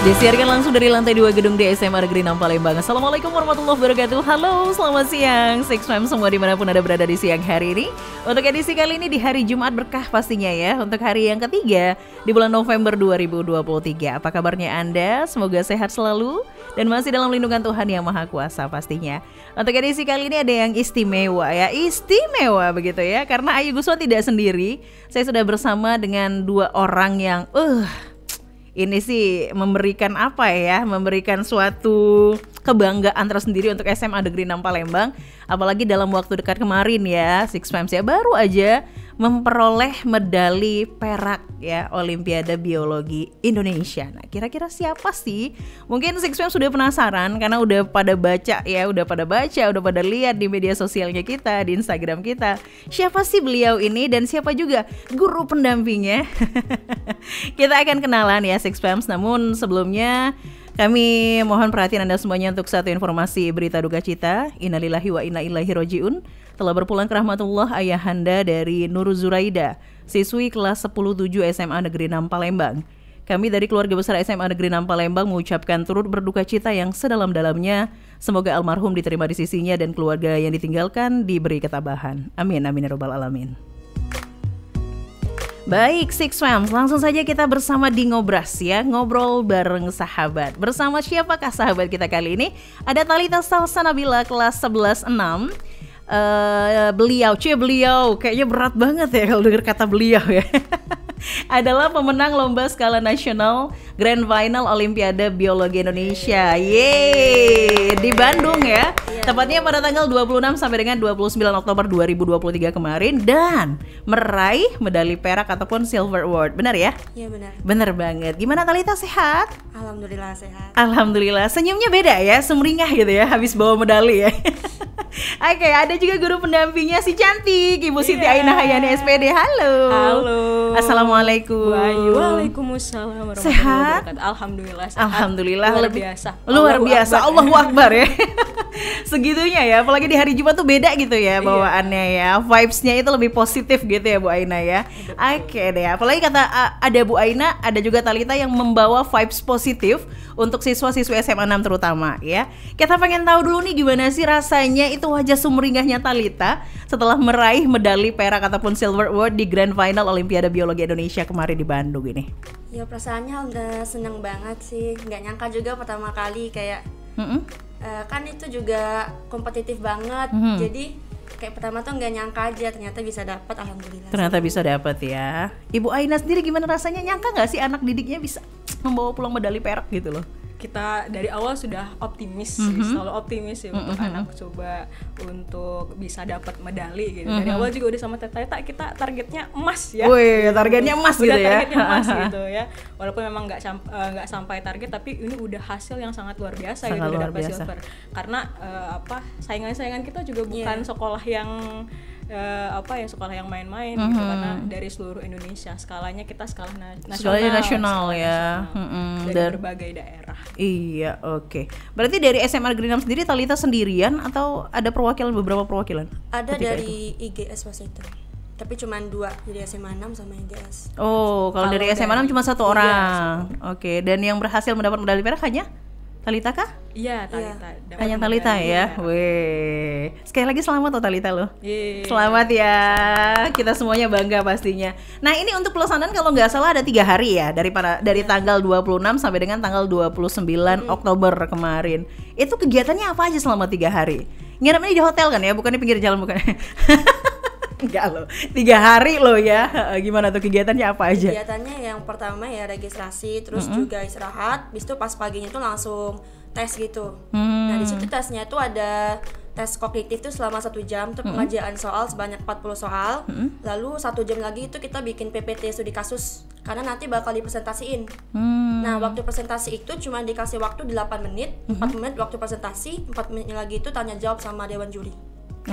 Disiarkan langsung dari lantai 2 gedung DSM Negeri 6 Palembang. Assalamualaikum warahmatullahi wabarakatuh. Halo, selamat siang Six Fam semua dimanapun Anda berada di siang hari ini. Untuk edisi kali ini di hari Jumat berkah pastinya ya. Untuk hari yang ketiga di bulan November 2023. Apa kabarnya Anda? Semoga sehat selalu dan masih dalam lindungan Tuhan Yang Maha Kuasa pastinya. Untuk edisi kali ini ada yang istimewa ya. Istimewa begitu ya. Karena Ayu Guswan tidak sendiri. Saya sudah bersama dengan dua orang yang ini sih memberikan apa ya, memberikan suatu kebanggaan tersendiri untuk SMA Negeri 6 Palembang. Apalagi dalam waktu dekat kemarin ya, Six Fams ya baru aja memperoleh medali perak ya Olimpiade Biologi Indonesia. Nah kira-kira siapa sih? Mungkin Six Fams sudah penasaran karena udah pada baca ya, udah pada lihat di media sosialnya kita, di Instagram kita. Siapa sih beliau ini dan siapa juga guru pendampingnya? Kita akan kenalan ya Six Fams, namun sebelumnya kami mohon perhatian Anda semuanya untuk satu informasi berita duka cita. Innalillahi wa inna ilaihi rajiun. Telah berpulang ke rahmatullah ayahanda dari Nur Zuraida, siswi kelas 10-7 SMA Negeri 6 Palembang. Kami dari keluarga besar SMA Negeri 6 Palembang mengucapkan turut berduka cita yang sedalam-dalamnya. Semoga almarhum diterima di sisinya dan keluarga yang ditinggalkan diberi ketabahan. Amin, amin ya rabbal alamin. Baik Six Fams, langsung saja kita bersama di Ngobras ya, ngobrol bareng sahabat. Bersama siapakah sahabat kita kali ini? Ada Talitha Salsanabila kelas 11-6. Beliau kayaknya berat banget ya kalau dengar kata beliau ya. Adalah pemenang lomba skala nasional Grand Final Olimpiade Biologi Indonesia. Yeay, di Bandung ya. Tepatnya pada tanggal 26 sampai dengan 29 Oktober 2023 kemarin dan meraih medali perak ataupun silver award. Benar ya? Iya benar. Benar banget. Gimana Talitha, sehat? Alhamdulillah sehat. Alhamdulillah. Senyumnya beda ya, sumringah gitu ya habis bawa medali ya. Oke, ada juga guru pendampingnya si cantik Ibu Siti Ainah Hayani SPD. Halo. Halo. Assalamualaikum. Waalaikumsalam warahmatullahi Sehat? wabarakatuh. Alhamdulillah sehat. Alhamdulillah. Luar biasa. Allahu Akbar ya. Segitunya ya, apalagi di hari Jumat tuh beda gitu ya bawaannya ya. Vibes-nya itu lebih positif gitu ya Bu Aina ya. Oke deh, apalagi kata ada Bu Aina, ada juga Talitha yang membawa vibes positif untuk siswa-siswi SMA 6 terutama ya. Kita pengen tahu dulu nih gimana sih rasanya itu wajah sumringahnya Talitha setelah meraih medali perak ataupun silver award di Grand Final Olimpiade Biologi Indonesia kemarin di Bandung ini. Ya perasaannya udah seneng banget sih. Nggak nyangka juga pertama kali kayak kan itu juga kompetitif banget. Jadi kayak pertama tuh nggak nyangka aja ternyata bisa dapat. Alhamdulillah. Ternyata bisa dapat ya. Ibu Aina sendiri gimana rasanya, nyangka nggak sih anak didiknya bisa membawa pulang medali perak gitu loh? Kita dari awal sudah optimis, selalu optimis ya untuk anak coba untuk bisa dapat medali gitu. Dari awal juga udah sama Teta kita targetnya emas ya. Wih, targetnya emas gitu ya. Targetnya emas gitu ya. Walaupun memang nggak sampai target, tapi ini udah hasil yang sangat luar biasa gitu, udah dapat silver. Karena saingan-saingan kita juga bukan sekolah yang sekolah yang main-main gitu, karena dari seluruh Indonesia skalanya kita skala nasional ya. Dari berbagai daerah. Iya, oke. Berarti dari SMA Negeri 6 sendiri Talitha sendirian atau ada beberapa perwakilan? Ada dari IGS pas itu. Tapi cuma 2, jadi SMA 6 sama IGS. Oh, kalau dari SMA 6 cuma 1 orang. Oke, dan yang berhasil mendapat medali perak hanya Talitha kah? Iya, Talitha. Hanya Talitha ya. Weh. Sekali lagi selamat loh Talitha loh. Selamat ya. Kita semuanya bangga pastinya. Nah, ini untuk pelaksanaan kalau nggak salah ada 3 hari ya, dari tanggal 26 sampai dengan tanggal 29 Oktober kemarin. Itu kegiatannya apa aja selama 3 hari? Nginepnya di hotel kan ya, bukan di pinggir jalan bukan. Enggak loh, 3 hari loh ya. Gimana tuh kegiatannya apa aja? Kegiatannya yang pertama ya registrasi, terus juga istirahat. Habis itu pas paginya tuh langsung tes gitu. Nah di situ tesnya tuh ada tes kognitif tuh selama 1 jam, tuh pengajian soal sebanyak 40 soal. Lalu 1 jam lagi itu kita bikin PPT studi kasus karena nanti bakal dipresentasiin. Nah waktu presentasi itu cuma dikasih waktu 8 menit, 4 menit waktu presentasi, 4 menit lagi itu tanya jawab sama dewan juri.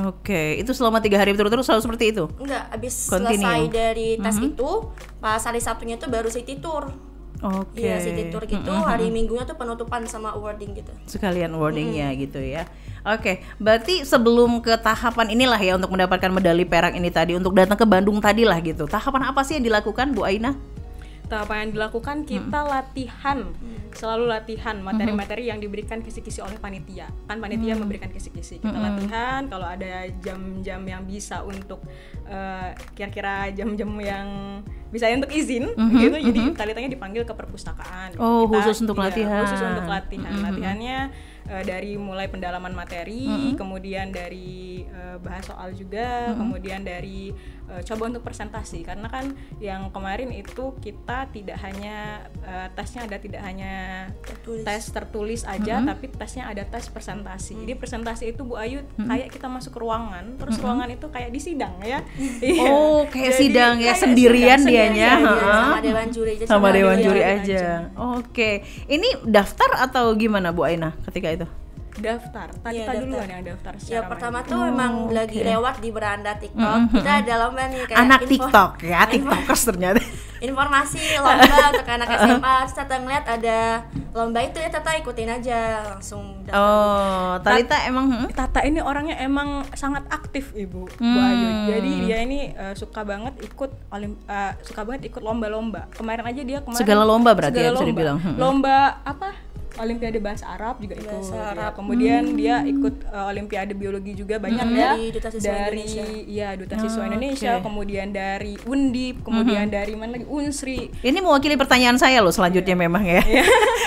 Oke, itu selama 3 hari berturut-turut selalu seperti itu? Enggak, abis selesai dari tes itu, pas hari Sabtunya tuh baru city tour. Oke. Iya, city tour gitu. Hari Minggunya tuh penutupan sama awarding gitu. Sekalian awardingnya gitu ya. Oke, berarti sebelum ke tahapan inilah ya untuk mendapatkan medali perak ini tadi, untuk datang ke Bandung tadi lah gitu. Tahapan apa sih yang dilakukan Bu Aina? tahapan yang dilakukan kita latihan, selalu latihan materi-materi yang diberikan kisi-kisi oleh panitia. Kan panitia memberikan kisi-kisi, kita latihan. Kalau ada jam-jam yang bisa untuk kira-kira jam-jam yang bisa untuk izin gitu, jadi talitanya dipanggil ke perpustakaan. Oh, khusus untuk latihan. Khusus untuk latihan. Latihannya dari mulai pendalaman materi, kemudian dari bahas soal juga, kemudian dari coba untuk presentasi, karena kan yang kemarin itu kita tidak hanya tesnya ada tidak hanya tes tertulis aja, tapi tesnya ada tes presentasi. Jadi presentasi itu Bu Ayu kayak kita masuk ke ruangan, terus ruangan itu kayak di sidang ya. Oh, kayak jadi, sidang ya, sendirian dianya. Sama dewan juri aja. Sama dewan juri aja. Oke. Ini daftar atau gimana Bu Aina ketika itu? Daftar. Kita duluan yang daftar secara pertama tuh memang lagi lewat di beranda TikTok. Kita ada lomba nih kayak anak TikTok ya, TikTokers ternyata. Informasi lomba untuk anak SMA. Tata ngeliat ada lomba itu ya, Tata ikutin aja langsung daftar. Oh, Talita emang Tata ini orangnya emang sangat aktif Ibu Bu Ayu. Jadi dia ini suka banget ikut lomba-lomba. Kemarin aja dia segala lomba berarti ya bisa dibilang. Lomba apa? Olimpiade Bahasa Arab juga ikut. Ya. Kemudian dia ikut Olimpiade Biologi juga banyak ya. Dari Duta Siswa Indonesia, kemudian dari Undip, kemudian dari mana lagi Unsri. Ini mewakili pertanyaan saya loh selanjutnya memang ya.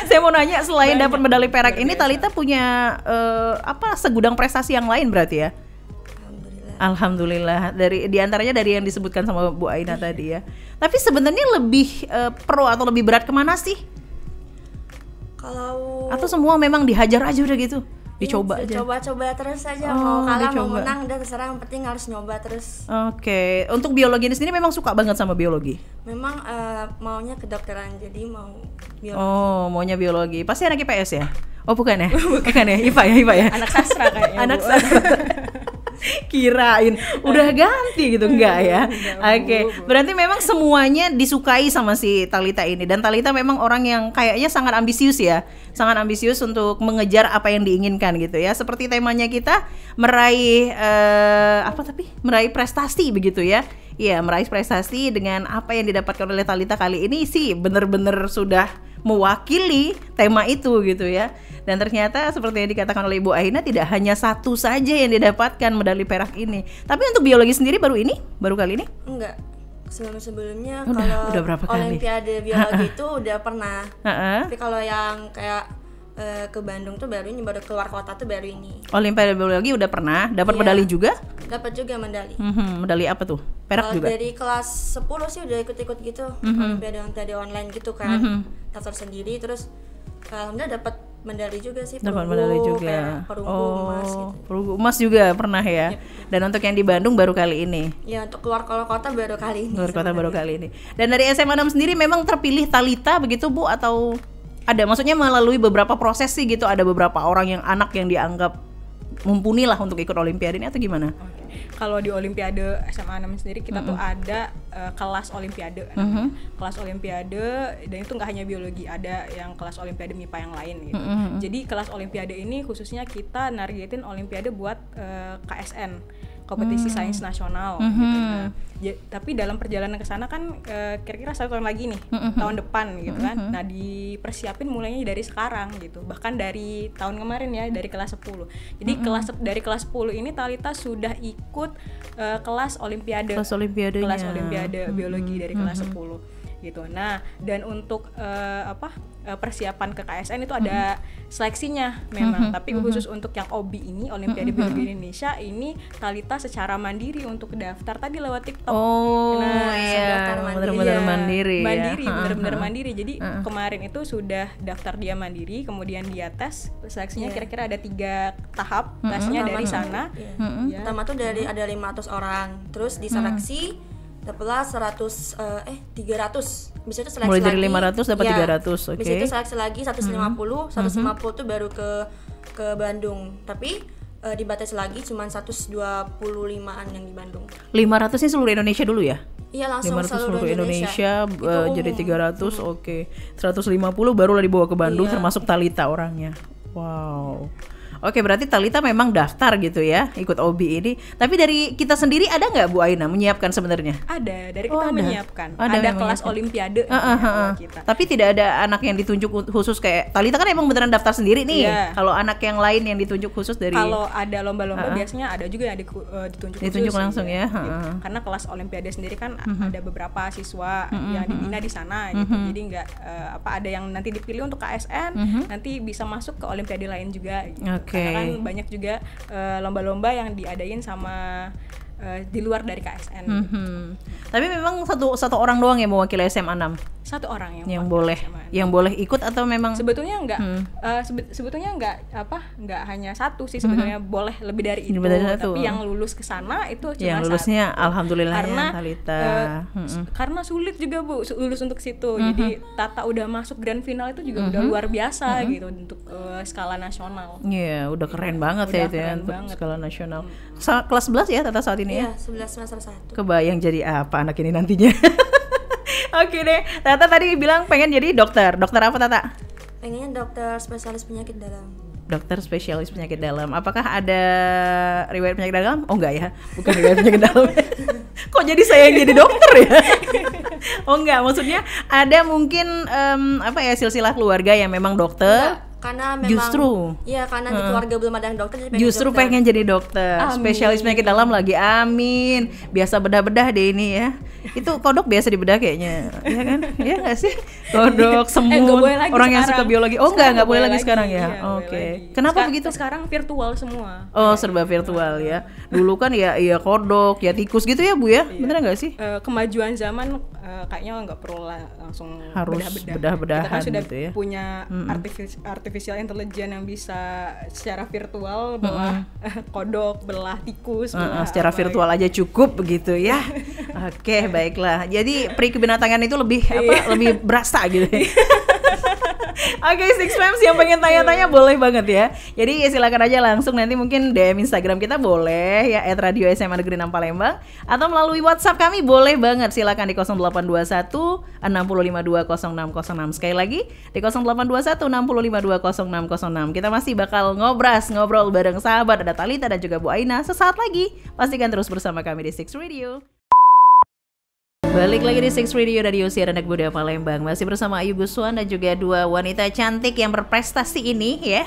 Saya mau nanya, selain dapat medali perak ini Talita punya segudang prestasi yang lain berarti ya? Alhamdulillah. Di antaranya dari yang disebutkan sama Bu Aina tadi ya. Tapi sebenarnya lebih pro atau lebih berat kemana sih? Atau semua memang dihajar aja udah gitu, dicoba aja. Coba terus aja, mau kalah mau menang udah terserah, yang penting harus nyoba terus. Oke. Untuk biologi ini sendiri memang suka banget sama biologi. Memang maunya kedokteran, jadi mau biologi. Oh, maunya biologi. Pasti anak IPS ya? Oh, bukan ya? Bukan ya, IPA ya? Anak sastra kayaknya. Anak sastra. Kirain udah ganti gitu, enggak ya? Oke. Berarti memang semuanya disukai sama si Talita ini, dan Talita memang orang yang kayaknya sangat ambisius ya, sangat ambisius untuk mengejar apa yang diinginkan gitu ya. Seperti temanya kita meraih meraih prestasi begitu ya. Iya, meraih prestasi dengan apa yang didapatkan oleh Talita kali ini sih bener-bener sudah mewakili tema itu gitu ya. Dan ternyata seperti yang dikatakan oleh Ibu Aina, tidak hanya satu saja yang didapatkan medali perak ini. Tapi untuk biologi sendiri baru kali ini? Enggak. Sebelumnya kalau berapa kali? Olimpiade biologi itu udah pernah. Tapi kalau yang kayak ke Bandung tuh baru keluar kota tuh baru ini. Olimpiade biologi udah pernah, dapat medali juga? Dapat juga medali. Medali apa tuh? Perak juga? Dari kelas 10 sih udah ikut-ikut gitu. Olimpiade online gitu kan. Daftar sendiri, terus alhamdulillah dapat medali juga sih. Dapat medali juga. Perunggu emas gitu. Perunggu emas juga pernah ya. Dan untuk yang di Bandung baru kali ini. Ya, untuk keluar kota baru kali ini. Baru kali ini. Dan dari SMA 6 sendiri memang terpilih Talita begitu Bu, atau ada maksudnya melalui beberapa proses sih gitu, ada beberapa orang anak yang dianggap mumpuni lah untuk ikut Olimpiade ini atau gimana? Kalau di Olimpiade SMA 6 sendiri kita tuh ada kelas Olimpiade, kelas Olimpiade, dan itu nggak hanya biologi, ada yang kelas Olimpiade MIPA yang lain gitu. Jadi kelas Olimpiade ini khususnya kita nargetin Olimpiade buat KSN, kompetisi sains nasional gitu. Nah, tapi dalam perjalanan ke sana kan kira-kira 1 tahun lagi nih, tahun depan gitu kan. Nah, dipersiapin mulainya dari sekarang gitu. Bahkan dari tahun kemarin ya, dari kelas 10. Jadi dari kelas 10 ini Talita sudah ikut kelas Olimpiade. Kelas Olimpiade biologi dari kelas 10 gitu. Nah, dan untuk persiapan ke KSN itu ada seleksinya memang, tapi khusus untuk yang OBI ini, Olimpiade Biologi Indonesia ini, Talita secara mandiri untuk daftar tadi lewat TikTok. Benar-benar mandiri. Benar-benar mandiri. Jadi kemarin itu sudah daftar dia mandiri, kemudian dia tes, seleksinya kira-kira ada 3 tahap tesnya dari sana. Pertama tuh ada 500 orang, terus diseleksi dapatlah 300. Bisa itu seleksi mulai dari lagi, 500 dapat 300, oke. Bisa itu seleksi lagi 150 tuh baru ke Bandung. Tapi dibatasi lagi cuma 125-an yang di Bandung. 500 ini seluruh Indonesia dulu ya? Iya, langsung 500 seluruh Indonesia jadi 300, oke. 150 barulah dibawa ke Bandung termasuk Talita orangnya. Wow. Oke, berarti Talita memang daftar gitu ya, ikut OBI ini. Tapi dari kita sendiri ada nggak Bu Aina menyiapkan sebenarnya? Ada, dari kita menyiapkan. Ada kelas olimpiade kita. Tapi tidak ada anak yang ditunjuk khusus kayak Talita kan emang beneran daftar sendiri nih. Kalau anak yang lain yang ditunjuk khusus dari Kalau ada lomba-lomba biasanya ada juga yang ditunjuk khusus langsung ya. Gitu. Karena kelas olimpiade sendiri kan ada beberapa siswa yang dibina di sana gitu. Jadi nggak ada yang nanti dipilih untuk KSN, nanti bisa masuk ke olimpiade lain juga gitu. Karena kan banyak juga lomba-lomba yang diadain sama di luar dari KSN. Tapi memang satu orang doang yang mewakili SMA 6. Satu orang yang boleh ikut atau memang sebetulnya enggak sebetulnya enggak hanya satu sih sebetulnya, boleh lebih dari itu. Tapi yang lulus ke sana itu cuma yang lulusnya satu. Alhamdulillah karena ya Talita. Karena sulit juga Bu lulus untuk situ. Jadi Tata udah masuk grand final itu juga udah luar biasa gitu untuk skala nasional. Iya, udah keren banget ya itu ya untuk skala nasional. Kelas 11 ya Tata saat ini ya? Iya, 11 semester 1. Kebayang jadi apa anak ini nantinya. Oke deh, Tata tadi bilang pengen jadi dokter. Dokter apa Tata? Pengennya dokter spesialis penyakit dalam. Dokter spesialis penyakit dalam. Apakah ada riwayat penyakit dalam? Oh enggak ya, bukan riwayat penyakit dalam. Kok jadi saya yang jadi dokter ya? Oh enggak, maksudnya ada mungkin silsilah keluarga yang memang dokter. Enggak. Karena memang karena di keluarga belum ada yang dokter, jadi pengen jadi dokter. Spesialis penyakit dalam lagi, amin. Biasa bedah-bedah deh ini ya. Itu kodok biasa dibedah kayaknya, ya kan? Iya nggak sih? Kodok, semut, orang yang suka biologi. Oh nggak boleh lagi sekarang ya? Oke. Kenapa begitu? Sekarang virtual semua. Oh serba virtual ya. Dulu kan ya kodok, ya tikus gitu ya Bu ya? Bener nggak sih? Kemajuan zaman kayaknya nggak perlu langsung harus bedah-bedahan kita kan sudah gitu ya. Punya artificial intelligence yang bisa secara virtual belah kodok, belah tikus, secara virtual aja cukup begitu ya. Oke, baiklah. Jadi peri kebenatangan itu lebih lebih berasa gitu ya. Oke, Six Fams yang pengen tanya-tanya boleh banget ya. Jadi silakan aja langsung nanti mungkin DM Instagram kita boleh ya @radio SMA Negeri 6 Palembang atau melalui WhatsApp kami boleh banget. Silakan di 0821 652 0606. Sekali lagi di 0821 652 0606. Kita masih bakal ngobrol bareng sahabat ada Talita dan juga Bu Aina sesaat lagi. Pastikan terus bersama kami di Six Radio. Balik lagi di Six Radio siaran anak muda Palembang. Masih bersama Ayu Guswan dan juga dua wanita cantik yang berprestasi ini ya.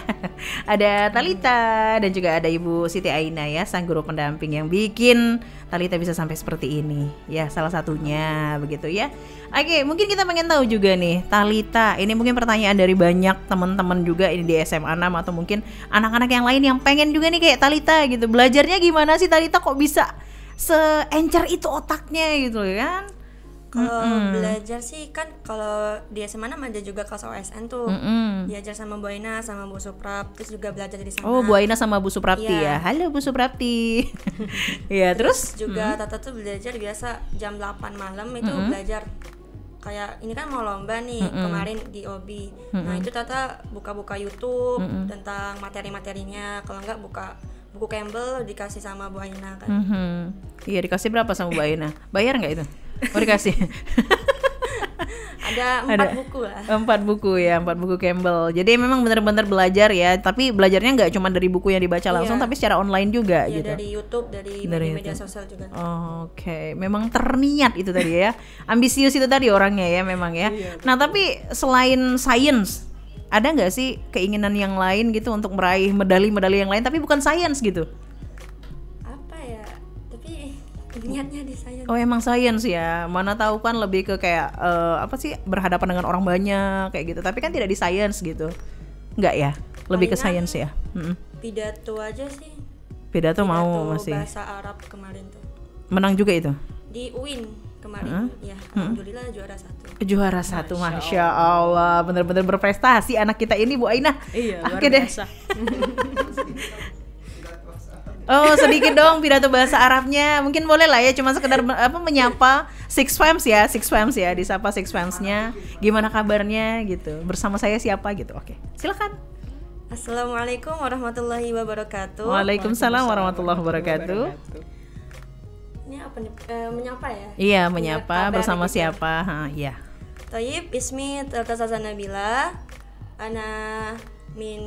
Ada Talita dan juga ada Ibu Siti Aina ya, sang guru pendamping yang bikin Talita bisa sampai seperti ini. Ya, salah satunya begitu ya. Oke, mungkin kita pengen tahu juga nih Talita. Ini mungkin pertanyaan dari banyak teman-teman juga ini di SMA 6 atau mungkin anak-anak yang lain yang pengen juga nih kayak Talita gitu. Belajarnya gimana sih Talita kok bisa seencer itu otaknya gitu kan? Kalau belajar sih kan kalau di SMA 6 ada juga kelas OSN tuh. Diajar sama Bu Aina sama Bu Suprap, terus juga belajar di sana. Oh, Bu Aina sama Bu Suprapti ya. Halo Bu Suprapti. Iya, terus juga Tata tuh belajar biasa jam 8 malam itu belajar. Kayak ini kan mau lomba nih kemarin di OBI. Nah, itu Tata buka-buka YouTube tentang materi-materinya. Kalau enggak buka buku Campbell dikasih sama Bu Aina kan. Iya, dikasih berapa sama Bu Aina? Bayar nggak itu? Oh, dikasih. Ada 4 buku lah. 4 buku ya, 4 buku Campbell. Jadi memang benar-benar belajar ya. Tapi belajarnya nggak cuma dari buku yang dibaca langsung, tapi secara online juga gitu. Dari YouTube, dari media sosial juga. Oke, memang terniat itu tadi ya. Ambisius itu tadi orangnya ya memang ya. Nah, tapi selain sains, ada nggak sih keinginan yang lain gitu untuk meraih medali-medali yang lain tapi bukan sains gitu? Apa ya? Tapi niatnya di sains. Oh, emang sains ya. Mana tahu kan lebih ke kayak berhadapan dengan orang banyak kayak gitu. Tapi kan tidak di sains gitu. Enggak ya? Lebih ke sains ya. Pidato aja sih. Pidato mau masih. Bahasa Arab kemarin tuh. Menang juga itu? Di UIN kemarin. Ya, alhamdulillah juara 1. Juara 1, Masya Allah. Bener-bener berprestasi anak kita ini Bu Aina. Iya, luar biasa. Oh, sedikit dong pidato bahasa Arabnya. Mungkin boleh lah ya, cuma sekedar menyapa Six Fams ya, disapa Six Famsnya. Gimana kabarnya gitu. Bersama saya siapa gitu. Oke, silakan. Assalamualaikum warahmatullahi wabarakatuh. Waalaikumsalam warahmatullahi wabarakatuh. Ini apa nih? Menyapa ya? Iya, menyapa bersama gitu. Siapa? Iya. Thayyib, ismi Talita Nabila. Ana min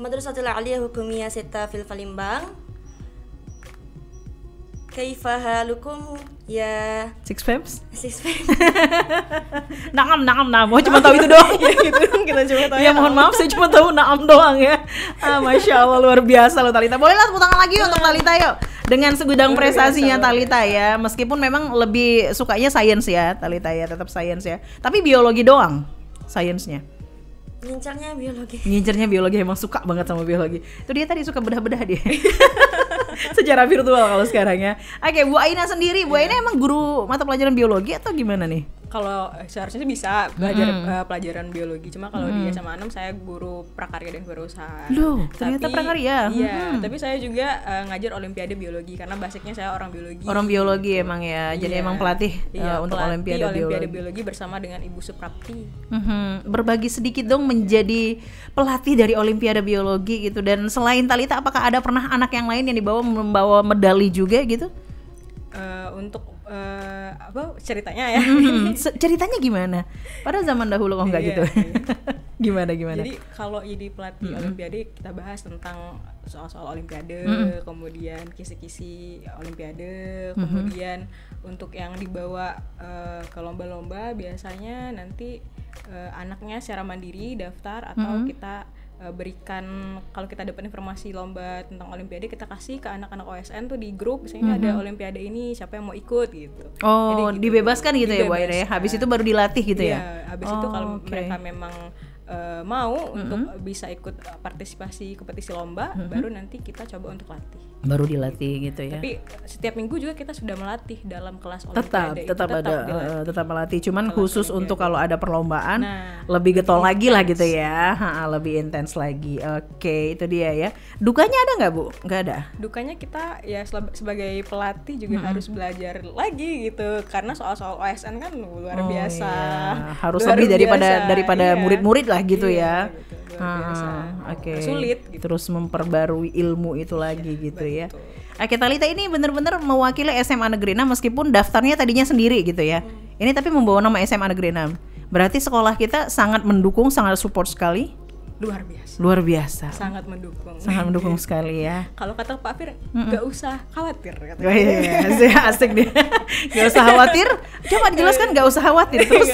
Madrasatul Aliyah Hukumiyah Seta fil Palembang. Kaifa halukum ya Six Femmes? Six Femmes. Naam, oh cuma tahu itu doang. Ya gitu dong, kita cuma tahu. Ya mohon maaf, saya cuma tahu naam doang ya. Masya Allah, luar biasa loh Talita. Bolehlah tepuk tangan lagi untuk Talita yuk. Dengan segudang prestasinya Talita ya. Meskipun memang lebih sukanya sains ya Talita ya, tetap sains ya. Tapi biologi doang sainsnya. Ngincernya biologi, emang suka banget sama biologi. Itu dia tadi suka bedah-bedah dia. Secara virtual kalau sekarang ya. Oke, Bu Aina sendiri, Bu Aina emang guru mata pelajaran biologi atau gimana nih? Kalau seharusnya sih bisa belajar pelajaran biologi, cuma kalau di SMA 6 saya guru prakarya dan kewirausahaan. Loh, ternyata prakarya. Iya, tapi saya juga ngajar olimpiade biologi karena basicnya saya orang biologi. Orang biologi emang ya. Jadi emang pelatih untuk olimpiade biologi bersama dengan Ibu Suprapti. Berbagi sedikit dong menjadi pelatih dari olimpiade biologi gitu. Dan selain Talita, apakah ada pernah anak yang lain yang membawa medali juga gitu? Untuk apa ceritanya ya? Ceritanya gimana? Pada zaman dahulu kok enggak gitu. Gimana? Jadi kalau jadi pelatih olimpiade kita bahas tentang soal-soal olimpiade, kemudian kisi-kisi olimpiade, kemudian untuk yang dibawa ke lomba-lomba biasanya nanti anaknya secara mandiri daftar atau kita berikan, kalau kita dapat informasi lomba tentang olimpiade kita kasih ke anak-anak OSN tuh di grup, misalnya ada olimpiade ini siapa yang mau ikut gitu. Oh, jadi, gitu, dibebaskan gitu ya Bu Aina ya. Habis itu baru dilatih gitu ya. Habis itu kalau mereka memang mau untuk bisa ikut partisipasi kompetisi lomba, baru nanti kita coba untuk latih. Baru dilatih gitu ya. Tapi setiap minggu juga kita sudah melatih dalam kelas olimpiade. Tetap melatih. Cuman kelas khusus olimpiade. Untuk kalau ada perlombaan lebih getol lagi lah gitu ya. Lebih intens lagi. Oke, itu dia ya. Dukanya ada nggak Bu? Nggak ada. Dukanya kita ya sebagai pelatih juga harus belajar lagi gitu. Karena soal-soal OSN kan luar biasa. Iya. Harus luar lebih daripada murid-murid lah gitu ya. Gitu. Okay. Sulit gitu. Terus memperbarui ilmu itu lagi gitu ya. Oke, Talita ini benar-benar mewakili SMA Negeri 6 meskipun daftarnya tadinya sendiri gitu ya. Ini tapi membawa nama SMA Negeri 6. Berarti sekolah kita sangat mendukung, sangat support sekali. Luar biasa. Sangat mendukung sekali ya. Kalau kata Pak Fir, nggak usah khawatir. Oh iya, asik dia. Nggak usah khawatir. Coba dijelaskan nggak usah khawatir terus.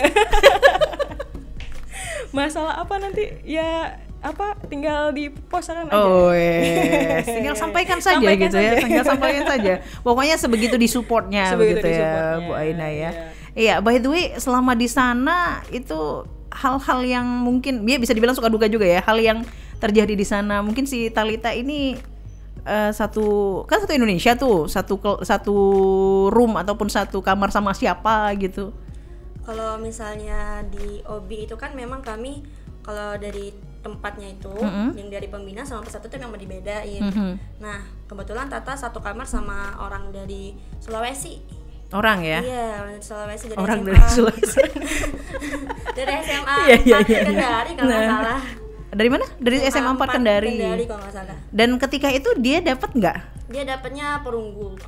Masalah apa nanti ya tinggal di posakan aja. Oh yes. Tinggal sampaikan saja gitu ya. Tinggal sampaikan saja. Pokoknya sebegitu disupportnya begitu ya Bu Aina ya. Iya, by the way selama di sana itu hal-hal yang mungkin bisa dibilang suka duka juga ya. Hal yang terjadi di sana. Mungkin si Talita ini satu Indonesia tuh, satu room ataupun satu kamar sama siapa gitu. Kalau misalnya di OBI itu kan memang kami kalau dari tempatnya itu yang dari pembina sama peserta itu memang dibedain. Nah kebetulan Tata satu kamar sama orang dari Sulawesi. Orang ya? Iya, orang dari Sulawesi, dari orang SMA. Dari Sulawesi. Dari SMA 4 Kendari kalau nggak salah. Dari mana? Dari SMA 4 Kendari. Kendari kalau nggak salah. Dan ketika itu dia dapat nggak? Dia dapatnya perunggu.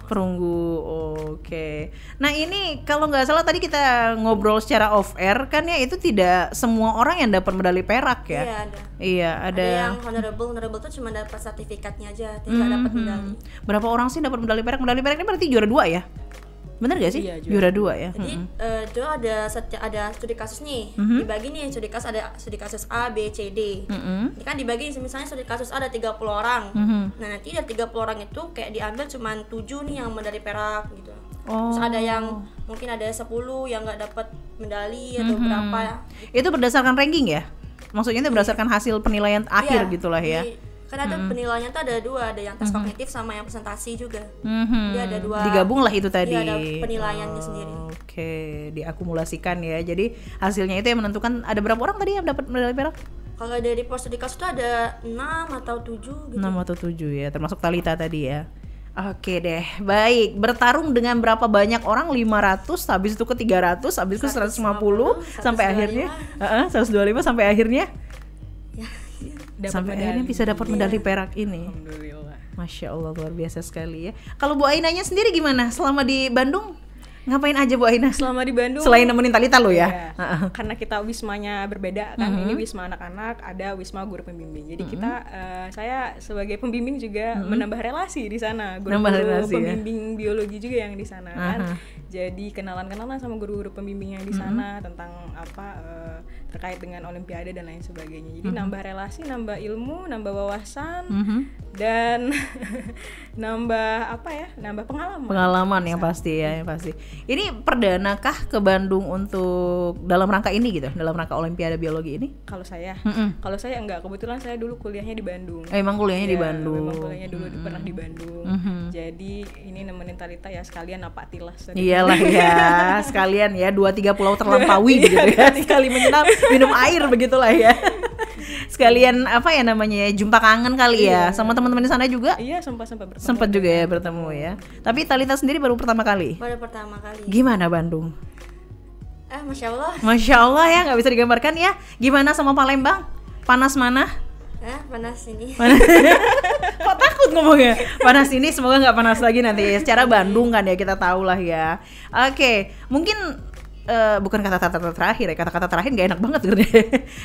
Oke. Nah ini kalau nggak salah tadi kita ngobrol secara off air kan ya, itu tidak semua orang yang dapat medali perak ya? Iya ada. Ada yang honorable tuh cuma dapat sertifikatnya aja, tidak dapat medali. Berapa orang sih dapat medali perak? Medali perak ini berarti juara 2 ya? Bener gak sih? Iya, juara 2 ya. Jadi itu ada studi kasus nih, dibagi nih studi kasus, ada studi kasus A, B, C, D. Ini kan dibagi misalnya studi kasus A ada 30 orang. Nah nanti dari 30 orang itu kayak diambil cuma 7 nih yang medali perak gitu. Terus ada yang mungkin ada 10 yang nggak dapat medali atau berapa ya. Itu berdasarkan ranking ya? Maksudnya itu berdasarkan hasil penilaian akhir gitulah ya. Karena ada penilaiannya tuh ada 2, ada yang tes kognitif sama yang presentasi juga. Dia ada 2. Digabung lah itu tadi. Iya, ada penilaiannya sendiri. Oke, diakumulasikan ya. Jadi hasilnya itu yang menentukan ada berapa orang tadi yang dapat medali perak? Kalau dari pos studi kasus itu ada 6 atau 7 gitu. 6 atau 7 ya, termasuk Talita tadi ya. Oke deh, baik. Bertarung dengan berapa banyak orang? 500, habis itu ke 300, habis itu 150 sampai akhirnya 125 sampai akhirnya sampai akhirnya bisa dapat medali perak ini. Alhamdulillah. Masya Allah, luar biasa sekali ya. Kalau Bu Ainanya sendiri gimana selama di Bandung? Ngapain aja Bu Aina? Selama di Bandung. Selain nemenin Talita lo ya. Iya, karena kita wismanya berbeda kan. Ini wisma anak-anak, ada wisma guru pembimbing. Jadi kita saya sebagai pembimbing juga menambah relasi di sana. Guru-guru pembimbing biologi juga yang di sana kan. Jadi kenalan-kenalan sama guru-guru pembimbing yang di sana tentang apa terkait dengan olimpiade dan lain sebagainya. Jadi nambah relasi, nambah ilmu, nambah wawasan dan nambah apa ya? Nambah pengalaman. Pengalaman yang pasti ya, yang pasti. Ini perdana kah ke Bandung untuk dalam rangka ini gitu, dalam rangka Olimpiade Biologi ini? Kalau saya enggak, kebetulan saya dulu kuliahnya di Bandung. Emang kuliahnya di Bandung. Memang kuliahnya dulu pernah di Bandung. Jadi ini nemenin Talita ya sekalian napak tilas. Iyalah ya, sekalian ya 2-3 pulau terlampaui gitu ya. Sekali menyenam, minum air begitulah ya. Sekalian apa ya namanya ya, jumpa kangen kali ya sama teman-teman di sana juga. Iya, sempat bertemu. Sempat juga ya bertemu ya. Tapi Talita sendiri baru pertama kali. Baru pertama kali. Gimana Bandung? Masya Allah. Masya Allah ya, nggak bisa digambarkan ya. Gimana sama Palembang? Panas mana? Panas ini. Kok takut ngomongnya? Panas ini semoga nggak panas lagi nanti. Secara Bandung kan ya kita tahu lah ya. Oke, mungkin bukan kata-kata terakhir ya, kata-kata terakhir gak enak banget gitu.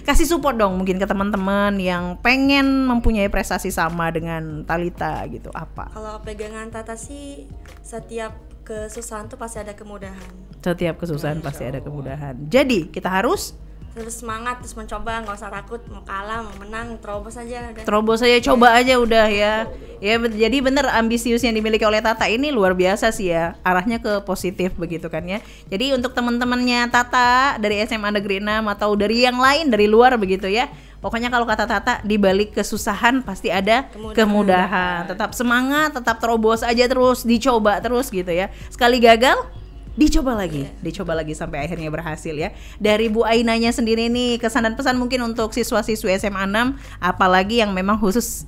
Kasih support dong mungkin ke teman-teman yang pengen mempunyai prestasi sama dengan Talita gitu, apa? Kalau pegangan Tata sih setiap kesusahan tuh pasti ada kemudahan. Setiap kesusahan pasti ada kemudahan. Jadi kita harus terus semangat, terus mencoba, nggak usah takut mau kalah mau menang, terobos aja udah. Terobos aja, coba aja udah ya. Ya jadi bener ambisius yang dimiliki oleh Tata ini luar biasa sih ya, arahnya ke positif begitu kan ya. Jadi untuk teman-temannya Tata dari SMA Negeri 6 atau dari yang lain dari luar begitu ya, pokoknya kalau kata Tata di balik kesusahan pasti ada kemudahan. Tetap semangat, tetap terobos aja terus, dicoba terus gitu ya. Sekali gagal dicoba lagi sampai akhirnya berhasil ya. Dari Bu Ainanya sendiri nih, kesan dan pesan mungkin untuk siswa-siswi SMA 6 apalagi yang memang khusus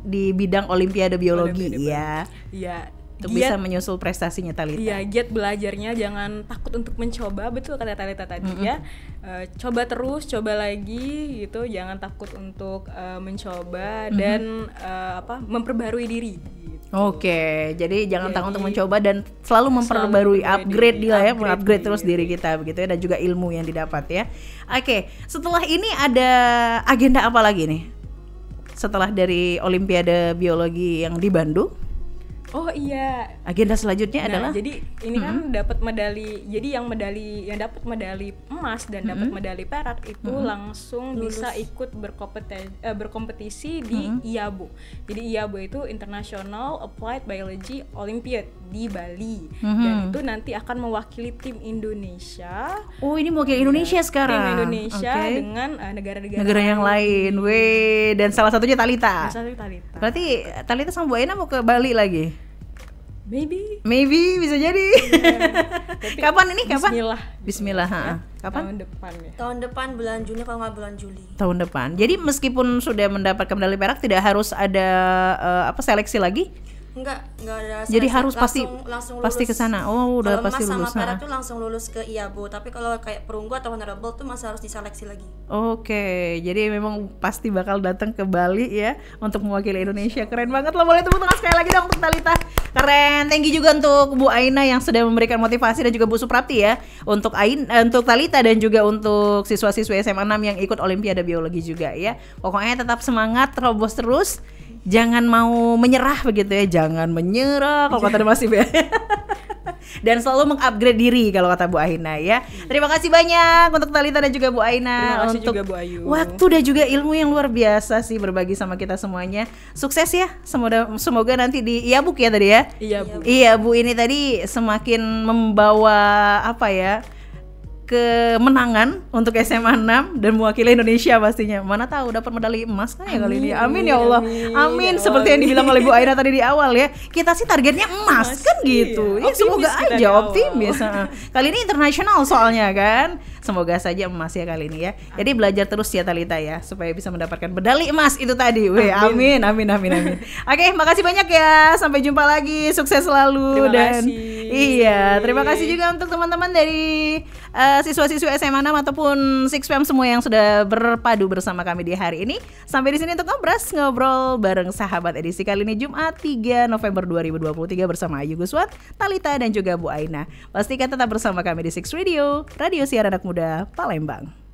di bidang Olimpiade Biologi ya. Iya. Untuk bisa menyusul prestasinya Talita. Iya, giat belajarnya, jangan takut untuk mencoba, betul kata Talita tadi ya. Coba terus, coba lagi gitu, jangan takut untuk mencoba dan memperbarui diri. Oke, jadi jangan takut untuk mencoba dan selalu memperbarui, upgrade dia ya, mengupgrade terus diri kita begitu ya, dan juga ilmu yang didapat ya. Oke, setelah ini ada agenda apa lagi nih? Setelah dari Olimpiade Biologi yang di Bandung? Oh iya. Agenda selanjutnya adalah jadi ini kan dapat medali. Jadi yang dapat medali emas dan dapat medali perak itu langsung bisa ikut berkompetisi di IABO. Jadi IABO itu International Applied Biology Olympiad di Bali. Dan itu nanti akan mewakili tim Indonesia. Oh, ini mewakili Indonesia sekarang. Tim Indonesia dengan negara-negara yang lain. Weh, dan salah satunya Talita. Talita. Berarti Talita sama Bu Aina mau ke Bali lagi? Maybe bisa jadi. Kapan ini? Bismillah. Kapan? Tahun depan bulan Juni kalau nggak bulan Juli. Tahun depan. Jadi meskipun sudah mendapatkan medali perak tidak harus ada seleksi lagi? Enggak ada seleksi. Jadi harus langsung pasti ke sana. Oh, udah pasti lulus. Kalau emas sama perak tuh langsung lulus ke IABO, tapi kalau kayak perunggu atau honorable tuh masih harus diseleksi lagi. Oke, jadi memang pasti bakal datang ke Bali ya untuk mewakili Indonesia. Keren banget loh, boleh tepuk tangan sekali lagi dong untuk Talita. Keren. Thank you juga untuk Bu Aina yang sudah memberikan motivasi dan juga Bu Suprapti ya untuk Talita dan juga untuk siswa-siswa SMA 6 yang ikut Olimpiade Biologi juga ya. Pokoknya tetap semangat, terobos terus. Jangan mau menyerah begitu ya, jangan menyerah kalau kata Mas ya. Dan selalu mengupgrade diri kalau kata Bu Aina ya. Terima kasih banyak untuk Talita dan juga Bu Aina. Terima kasih untuk juga Bu Ayu. Waktu dan juga ilmu yang luar biasa sih berbagi sama kita semuanya. Sukses ya. Semoga nanti di IABU ya tadi ya. Iya Bu, ini tadi semakin membawa kemenangan untuk SMA 6 dan mewakili Indonesia pastinya. Mana tahu dapat medali emas kan ya kali ini. Amin ya Allah. Amin. Seperti yang dibilang oleh Bu Aina tadi di awal ya. Kita sih targetnya emas kan gitu. Ya semoga aja optimis. Kali ini internasional soalnya kan. Semoga saja emas ya kali ini ya. Jadi belajar terus ya Talita ya, supaya bisa mendapatkan medali emas itu tadi. Weh, amin. Oke, makasih banyak ya. Sampai jumpa lagi. Sukses selalu. Terima kasih. Iya, terima kasih juga untuk teman-teman dari siswa-siswa SMA 6 ataupun 6PM semua yang sudah berpadu bersama kami di hari ini. Sampai di sini untuk ngobrol bareng sahabat edisi kali ini Jumat 3 November 2023 bersama Ayu Guswan, Talita dan juga Bu Aina. Pastikan tetap bersama kami di Six Radio, Radio Siaran Anak Muda Palembang.